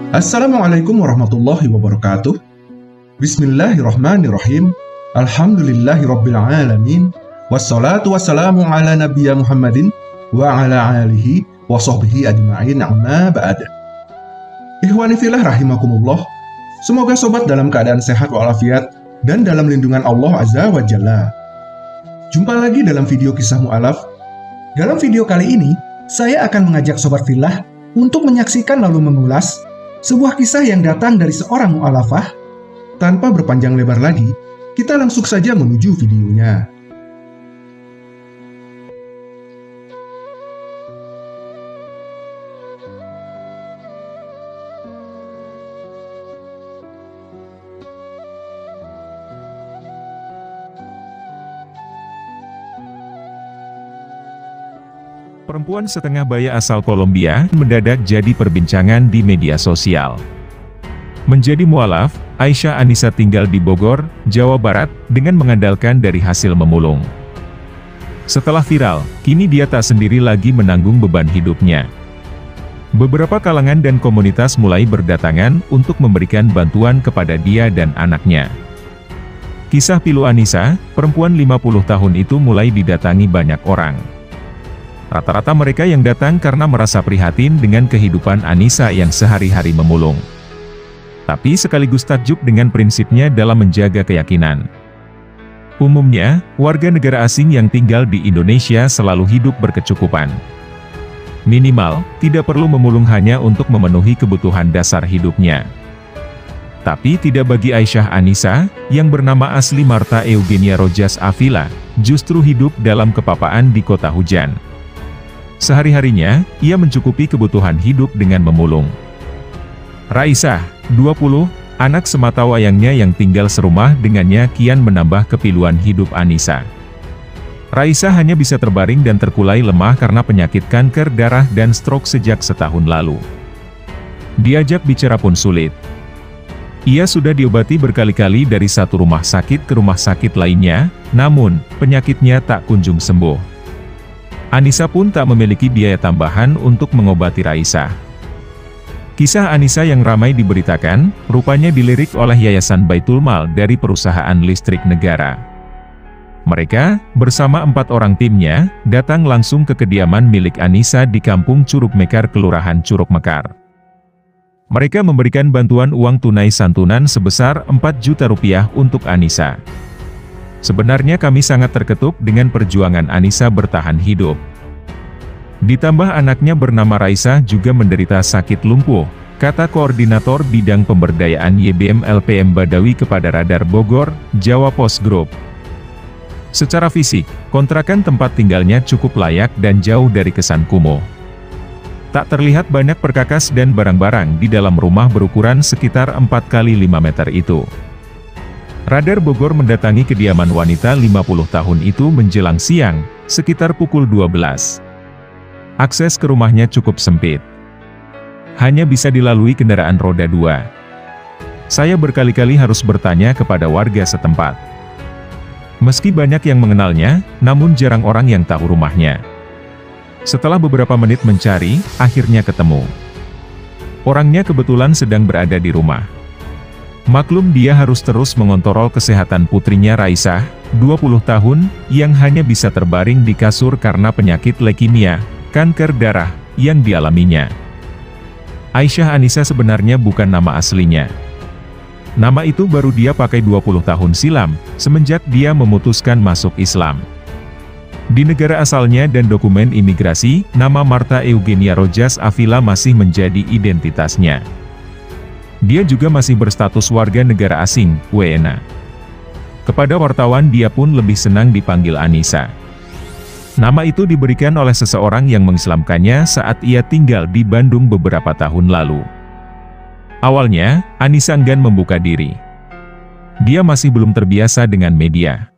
Assalamualaikum warahmatullahi wabarakatuh. Bismillahirrahmanirrahim. Alhamdulillahirrabbilalamin. Wassalatu wassalamu ala nabiyya Muhammadin wa ala alihi wa sahbihi ajma'in, amma ba'd. Ikhwani fillah rahimakumullah. Semoga sobat dalam keadaan sehat walafiat dan dalam lindungan Allah Azza wa Jalla. Jumpa lagi dalam video kisah mu'alaf. Dalam video kali ini, saya akan mengajak sobat fillah untuk menyaksikan lalu mengulas sebuah kisah yang datang dari seorang mu'alafah. Tanpa berpanjang lebar lagi, kita langsung saja menuju videonya. Perempuan setengah baya asal Kolombia mendadak jadi perbincangan di media sosial. Menjadi mualaf, Aisyah Anissa tinggal di Bogor, Jawa Barat, dengan mengandalkan dari hasil memulung. Setelah viral, kini dia tak sendiri lagi menanggung beban hidupnya. Beberapa kalangan dan komunitas mulai berdatangan untuk memberikan bantuan kepada dia dan anaknya. Kisah pilu Anissa, perempuan 50 tahun itu mulai didatangi banyak orang. Rata-rata mereka yang datang karena merasa prihatin dengan kehidupan Anissa yang sehari-hari memulung. Tapi sekaligus takjub dengan prinsipnya dalam menjaga keyakinan. Umumnya, warga negara asing yang tinggal di Indonesia selalu hidup berkecukupan. Minimal, tidak perlu memulung hanya untuk memenuhi kebutuhan dasar hidupnya. Tapi tidak bagi Aisyah Anissa, yang bernama asli Marta Eugenia Rojas Avila, justru hidup dalam kepapaan di kota hujan. Sehari-harinya, ia mencukupi kebutuhan hidup dengan memulung. Raisah, 20, anak sematawayangnya yang tinggal serumah dengannya kian menambah kepiluan hidup Anissa. Raisah hanya bisa terbaring dan terkulai lemah karena penyakit kanker darah dan stroke sejak setahun lalu. Diajak bicara pun sulit. Ia sudah diobati berkali-kali dari satu rumah sakit ke rumah sakit lainnya, namun, penyakitnya tak kunjung sembuh. Anissa pun tak memiliki biaya tambahan untuk mengobati Raisah. Kisah Anissa yang ramai diberitakan, rupanya dilirik oleh Yayasan Baitul Mal dari perusahaan listrik negara. Mereka, bersama 4 orang timnya, datang langsung ke kediaman milik Anissa di Kampung Curug Mekar, Kelurahan Curug Mekar. Mereka memberikan bantuan uang tunai santunan sebesar 4 juta rupiah untuk Anissa. Sebenarnya kami sangat terketuk dengan perjuangan Anissa bertahan hidup. Ditambah anaknya bernama Raisah juga menderita sakit lumpuh, kata Koordinator Bidang Pemberdayaan YBM LPM Badawi kepada Radar Bogor, Jawa Post Group. Secara fisik, kontrakan tempat tinggalnya cukup layak dan jauh dari kesan kumuh. Tak terlihat banyak perkakas dan barang-barang di dalam rumah berukuran sekitar 4 kali 5 meter itu. Radar Bogor mendatangi kediaman wanita 50 tahun itu menjelang siang, sekitar pukul 12. Akses ke rumahnya cukup sempit. Hanya bisa dilalui kendaraan roda 2. Saya berkali-kali harus bertanya kepada warga setempat. Meski banyak yang mengenalnya, namun jarang orang yang tahu rumahnya. Setelah beberapa menit mencari, akhirnya ketemu. Orangnya kebetulan sedang berada di rumah. Maklum dia harus terus mengontrol kesehatan putrinya Raisah, 20 tahun, yang hanya bisa terbaring di kasur karena penyakit leukemia, kanker darah, yang dialaminya. Aisyah Anissa sebenarnya bukan nama aslinya. Nama itu baru dia pakai 20 tahun silam, semenjak dia memutuskan masuk Islam. Di negara asalnya dan dokumen imigrasi, nama Marta Eugenia Rojas Avila masih menjadi identitasnya. Dia juga masih berstatus warga negara asing, WNA. Kepada wartawan dia pun lebih senang dipanggil Anissa. Nama itu diberikan oleh seseorang yang mengislamkannya saat ia tinggal di Bandung beberapa tahun lalu. Awalnya, Anissa enggan membuka diri. Dia masih belum terbiasa dengan media.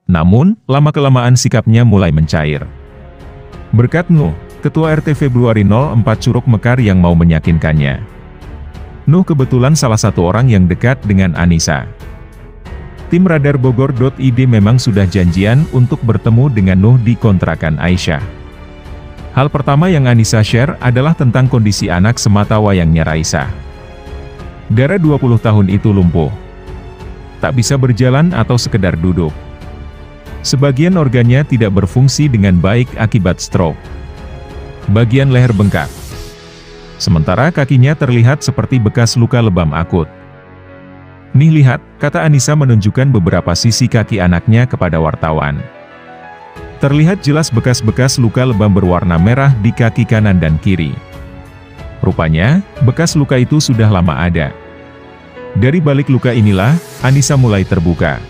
Namun, lama-kelamaan sikapnya mulai mencair. Berkat Nuh, Ketua RT Februari 04 Curug Mekar yang mau meyakinkannya. Nuh kebetulan salah satu orang yang dekat dengan Anissa. Tim Radar Bogor.id memang sudah janjian untuk bertemu dengan Nuh di kontrakan Aisyah. Hal pertama yang Anissa share adalah tentang kondisi anak semata wayangnya Raisa. Dara 20 tahun itu lumpuh. Tak bisa berjalan atau sekedar duduk. Sebagian organnya tidak berfungsi dengan baik akibat stroke. Bagian leher bengkak. Sementara kakinya terlihat seperti bekas luka lebam akut. "Nih lihat," kata Anissa menunjukkan beberapa sisi kaki anaknya kepada wartawan. Terlihat jelas bekas-bekas luka lebam berwarna merah di kaki kanan dan kiri. Rupanya, bekas luka itu sudah lama ada. Dari balik luka inilah, Anissa mulai terbuka.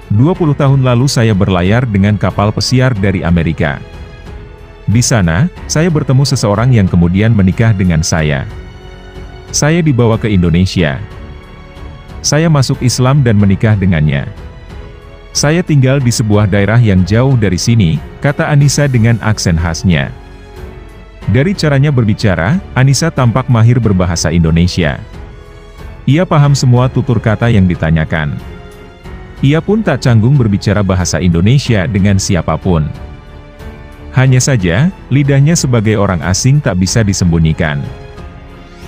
20 tahun lalu saya berlayar dengan kapal pesiar dari Amerika. Di sana, saya bertemu seseorang yang kemudian menikah dengan saya. Saya dibawa ke Indonesia. Saya masuk Islam dan menikah dengannya. Saya tinggal di sebuah daerah yang jauh dari sini, kata Anissa dengan aksen khasnya. Dari caranya berbicara, Anissa tampak mahir berbahasa Indonesia. Ia paham semua tutur kata yang ditanyakan. Ia pun tak canggung berbicara bahasa Indonesia dengan siapapun. Hanya saja, lidahnya sebagai orang asing tak bisa disembunyikan.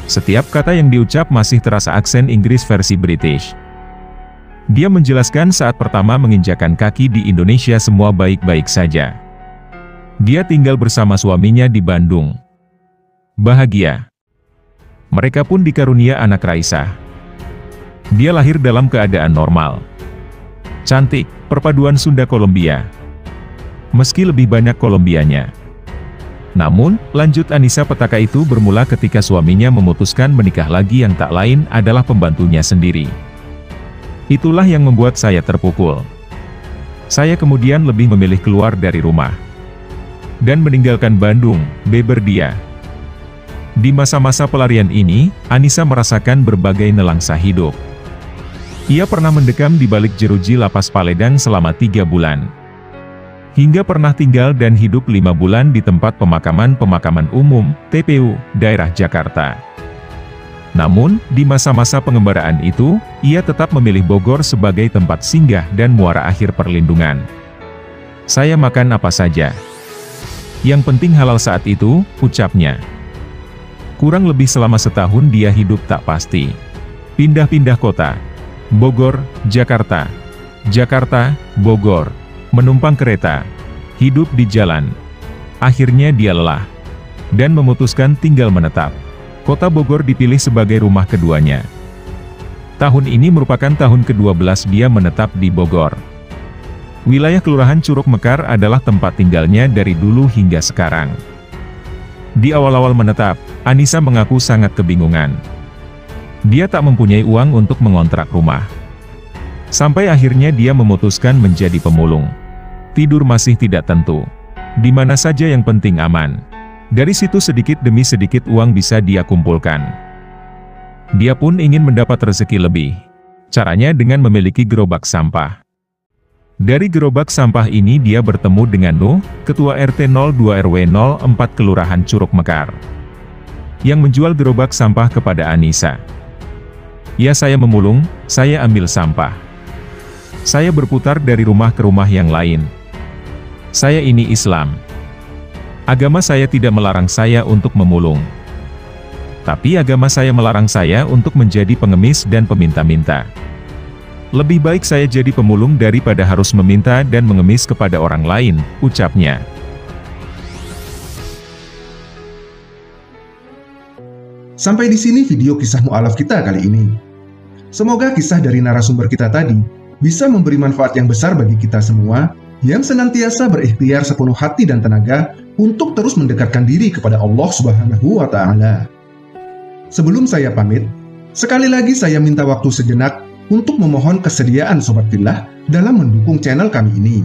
Setiap kata yang diucap masih terasa aksen Inggris versi British. Dia menjelaskan saat pertama menginjakan kaki di Indonesia semua baik-baik saja. Dia tinggal bersama suaminya di Bandung. Bahagia. Mereka pun dikarunia anak Raisa. Dia lahir dalam keadaan normal. Cantik, perpaduan Sunda Kolombia. Meski lebih banyak Kolombianya. Namun, lanjut Anissa, petaka itu bermula ketika suaminya memutuskan menikah lagi yang tak lain adalah pembantunya sendiri. Itulah yang membuat saya terpukul. Saya kemudian lebih memilih keluar dari rumah. Dan meninggalkan Bandung, beber dia. Di masa-masa pelarian ini, Anissa merasakan berbagai nelangsa hidup. Ia pernah mendekam di balik jeruji lapas Paledang selama 3 bulan. Hingga pernah tinggal dan hidup 5 bulan di tempat pemakaman umum, TPU, daerah Jakarta. Namun, di masa-masa pengembaraan itu, ia tetap memilih Bogor sebagai tempat singgah dan muara akhir perlindungan. Saya makan apa saja. Yang penting halal saat itu, ucapnya. Kurang lebih selama setahun dia hidup tak pasti. Pindah-pindah kota. Bogor, Jakarta. Jakarta, Bogor. Menumpang kereta. Hidup di jalan. Akhirnya dia lelah. Dan memutuskan tinggal menetap. Kota Bogor dipilih sebagai rumah keduanya. Tahun ini merupakan tahun ke-12 dia menetap di Bogor. Wilayah Kelurahan Curug Mekar adalah tempat tinggalnya dari dulu hingga sekarang. Di awal-awal menetap, Anissa mengaku sangat kebingungan. Dia tak mempunyai uang untuk mengontrak rumah. Sampai akhirnya dia memutuskan menjadi pemulung. Tidur masih tidak tentu. Di mana saja yang penting aman. Dari situ sedikit demi sedikit uang bisa dia kumpulkan. Dia pun ingin mendapat rezeki lebih. Caranya dengan memiliki gerobak sampah. Dari gerobak sampah ini dia bertemu dengan Nuh, Ketua RT 02 RW 04 Kelurahan Curug Mekar, yang menjual gerobak sampah kepada Anissa. Ya, saya memulung, saya ambil sampah. Saya berputar dari rumah ke rumah yang lain. Saya ini Islam. Agama saya tidak melarang saya untuk memulung. Tapi agama saya melarang saya untuk menjadi pengemis dan peminta-minta. Lebih baik saya jadi pemulung daripada harus meminta dan mengemis kepada orang lain, ucapnya. Sampai di sini video kisah mu'alaf kita kali ini. Semoga kisah dari narasumber kita tadi bisa memberi manfaat yang besar bagi kita semua yang senantiasa berikhtiar sepenuh hati dan tenaga untuk terus mendekatkan diri kepada Allah Subhanahu wa Ta'ala. Sebelum saya pamit, sekali lagi saya minta waktu sejenak untuk memohon kesediaan Sobat Fillah dalam mendukung channel kami ini.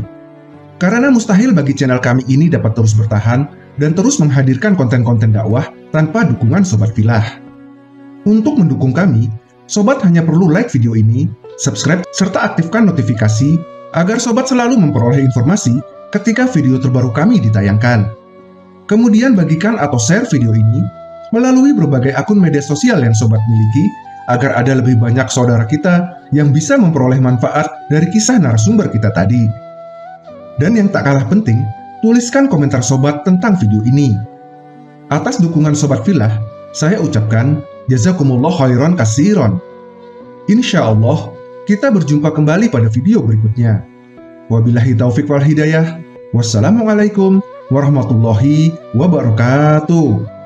Karena mustahil bagi channel kami ini dapat terus bertahan dan terus menghadirkan konten-konten dakwah tanpa dukungan Sobat Fillah. Untuk mendukung kami, Sobat hanya perlu like video ini, subscribe, serta aktifkan notifikasi agar Sobat selalu memperoleh informasi ketika video terbaru kami ditayangkan. Kemudian bagikan atau share video ini melalui berbagai akun media sosial yang Sobat miliki agar ada lebih banyak saudara kita yang bisa memperoleh manfaat dari kisah narasumber kita tadi. Dan yang tak kalah penting, tuliskan komentar sobat tentang video ini. Atas dukungan Sobat Filah, saya ucapkan jazakumullah khairan katsiran. Insya Allah, kita berjumpa kembali pada video berikutnya. Wabillahi taufik wal hidayah. Wassalamualaikum warahmatullahi wabarakatuh.